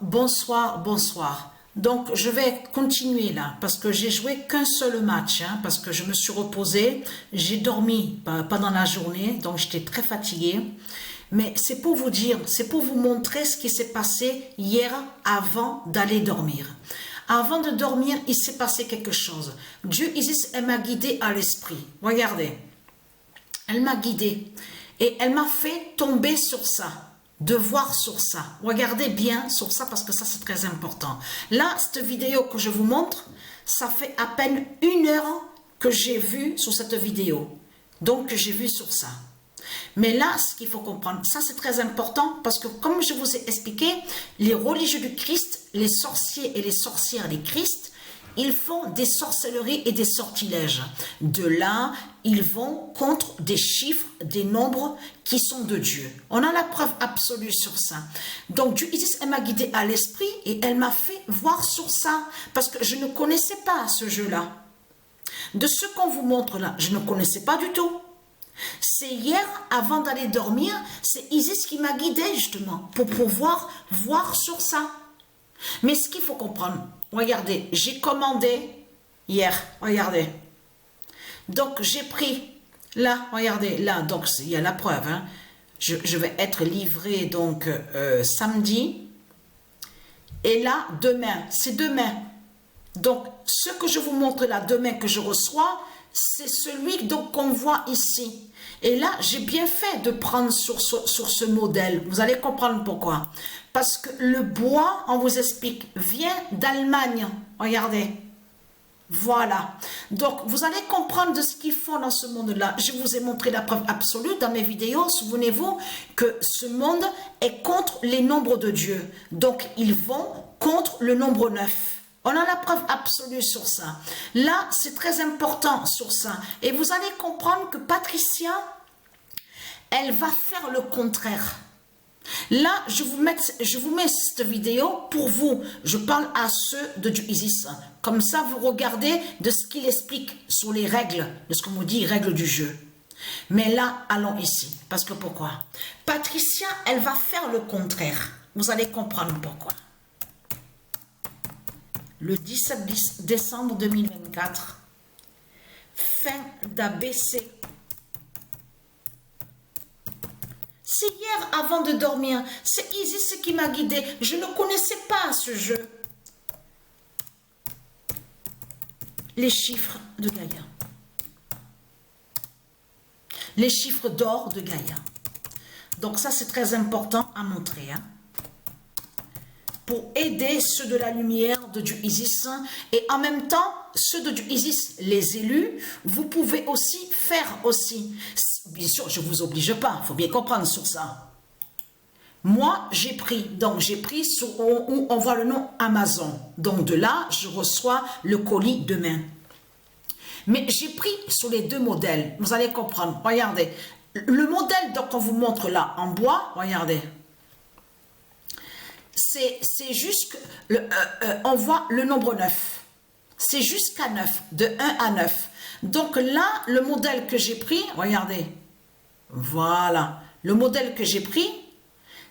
Bonsoir, bonsoir. Donc, je vais continuer là, parce que j'ai joué qu'un seul match, parce que je me suis reposée, j'ai dormi pendant la journée, donc j'étais très fatiguée. Mais c'est pour vous dire, c'est pour vous montrer ce qui s'est passé hier avant d'aller dormir. Avant de dormir, il s'est passé quelque chose. Dieu Isis, elle m'a guidée à l'esprit. Regardez, elle m'a guidée et elle m'a fait tomber sur ça. De voir sur ça. Regardez bien sur ça parce que ça c'est très important. Là, cette vidéo que je vous montre, ça fait à peine 1 heure que j'ai vu sur cette vidéo. Donc, j'ai vu sur ça. Mais là, ce qu'il faut comprendre, ça c'est très important parce que comme je vous ai expliqué, les religieux du Christ, les sorciers et les sorcières du Christ, ils font des sorcelleries et des sortilèges. De là, ils vont contre des chiffres, des nombres qui sont de Dieu. On a la preuve absolue sur ça. Donc, Dieu Isis, elle m'a guidée à l'esprit et elle m'a fait voir sur ça parce que je ne connaissais pas ce jeu-là. De ce qu'on vous montre là, je ne connaissais pas du tout. C'est hier, avant d'aller dormir, c'est Isis qui m'a guidée justement pour pouvoir voir sur ça. Mais ce qu'il faut comprendre, regardez, j'ai commandé hier, regardez. Donc, j'ai pris, là, regardez, là, donc, il y a la preuve, je vais être livré, donc, samedi. Et là, demain, c'est demain. Donc, ce que je vous montre là, demain, que je reçois, c'est celui qu'on voit ici. Et là, j'ai bien fait de prendre sur ce modèle. Vous allez comprendre pourquoi. Parce que le bois, on vous explique, vient d'Allemagne. Regardez. Voilà. Donc, vous allez comprendre de ce qu'ils font dans ce monde-là. Je vous ai montré la preuve absolue dans mes vidéos. Souvenez-vous que ce monde est contre les nombres de Dieu. Donc, ils vont contre le nombre 9. On a la preuve absolue sur ça. Là, c'est très important sur ça. Et vous allez comprendre que Patricia, elle va faire le contraire. Là, je vous mets cette vidéo pour vous. Je parle à ceux de Dieu Isis. Comme ça, vous regardez de ce qu'il explique sur les règles, de ce qu'on vous dit, règles du jeu. Mais là, allons ici. Parce que pourquoi? Patricia, elle va faire le contraire. Vous allez comprendre pourquoi. Le 17 décembre 2024, fin d'ABC. C'est hier avant de dormir, c'est Isis qui m'a guidée. Je ne connaissais pas ce jeu. Les chiffres de Gaïa. Les chiffres d'or de Gaïa. Donc ça c'est très important à montrer. Pour aider ceux de la lumière de Dieu Isis et en même temps ceux de Dieu Isis, les élus, vous pouvez aussi faire aussi. Bien sûr, je ne vous oblige pas, il faut bien comprendre sur ça. Moi, j'ai pris, donc j'ai pris sur où on voit le nom Amazon. Donc de là, je reçois le colis demain. Mais j'ai pris sur les deux modèles, vous allez comprendre. Regardez, le modèle donc on vous montre là en bois, regardez. C'est juste que on voit le nombre 9. C'est jusqu'à 9, de 1 à 9. Donc là, le modèle que j'ai pris, regardez. Voilà. Le modèle que j'ai pris,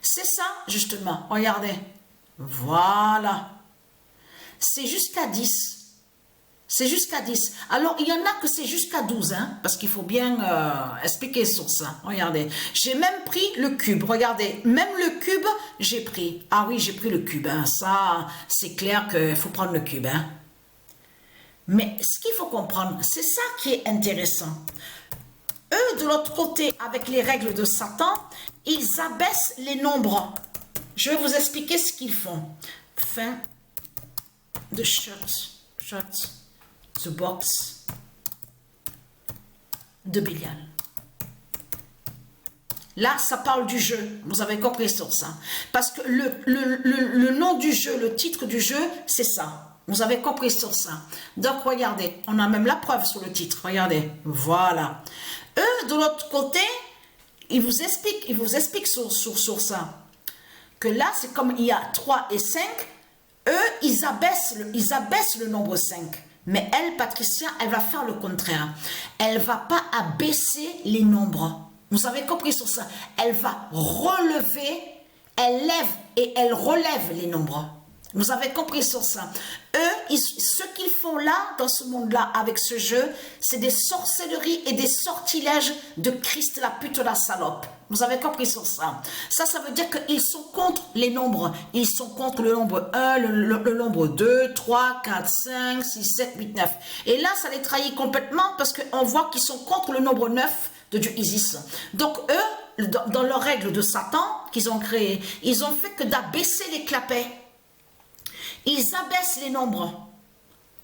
c'est ça, justement. Regardez. Voilà. C'est jusqu'à 10. C'est jusqu'à 10. Alors, il y en a que c'est jusqu'à 12, parce qu'il faut bien expliquer sur ça. Regardez. J'ai même pris le cube. Regardez. Même le cube, j'ai pris. Ah oui, j'ai pris le cube. Ça, c'est clair qu'il faut prendre le cube. Mais ce qu'il faut comprendre, c'est ça qui est intéressant. Eux, de l'autre côté, avec les règles de Satan, ils abaissent les nombres. Je vais vous expliquer ce qu'ils font. Fin de shut the box de Bélial. Là, ça parle du jeu. Vous avez compris sur ça. Parce que le nom du jeu, le titre du jeu, c'est ça. Vous avez compris sur ça. Donc, regardez. On a même la preuve sur le titre. Regardez. Voilà. Eux, de l'autre côté, ils vous expliquent sur ça. Que là, c'est comme il y a 3 et 5. Eux, ils abaissent le nombre 5. Mais elle, Patricia, elle va faire le contraire. Elle ne va pas abaisser les nombres. Vous avez compris sur ça. Elle va relever elle lève et elle relève les nombres. Vous avez compris sur ça. Eux, ce qu'ils font là, dans ce monde-là, avec ce jeu, c'est des sorcelleries et des sortilèges de Christ, la pute, la salope. Vous avez compris sur ça. Ça veut dire qu'ils sont contre les nombres. Ils sont contre le nombre 1, le nombre 2, 3, 4, 5, 6, 7, 8, 9. Et là, ça les trahit complètement parce qu'on voit qu'ils sont contre le nombre 9 de Dieu Isis. Donc eux, dans leurs règles de Satan qu'ils ont créées, ils ont fait que d'abaisser les clapets. Ils abaissent les nombres.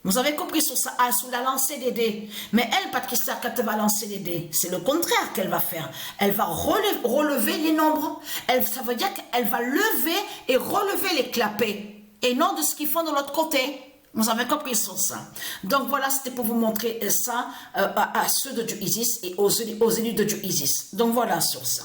Vous avez compris sur ça, sous la lancée des dés. Mais elle, Patricia, quand elle va lancer les dés, c'est le contraire qu'elle va faire. Elle va relever les nombres. Ça veut dire qu'elle va lever et relever les clapets. Et non de ce qu'ils font de l'autre côté. Vous avez compris sur ça. Donc voilà, c'était pour vous montrer ça à ceux de Dieu Isis et aux élus de Dieu Isis. Donc voilà sur ça.